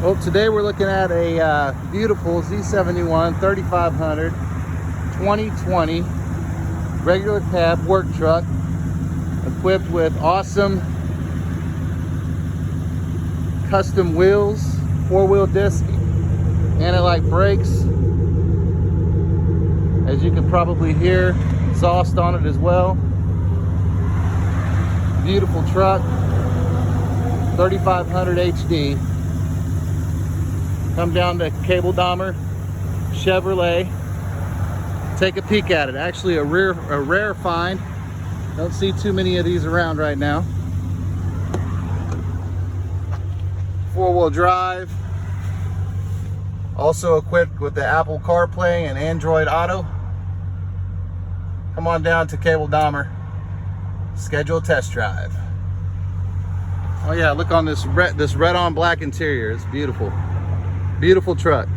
Well, today we're looking at a beautiful Z71 3500 2020 regular cab work truck equipped with awesome custom wheels, 4-wheel disc, anti-lock brakes. As you can probably hear, exhaust on it as well. Beautiful truck, 3500 HD. Come down to Cable Dahmer Chevrolet, take a peek at it. Actually a rare find. Don't see too many of these around right now. 4-wheel drive, also equipped with the Apple Carplay and Android Auto. Come on down to Cable Dahmer, schedule a test drive. Oh yeah, look on this red on black interior. It's beautiful. Beautiful truck.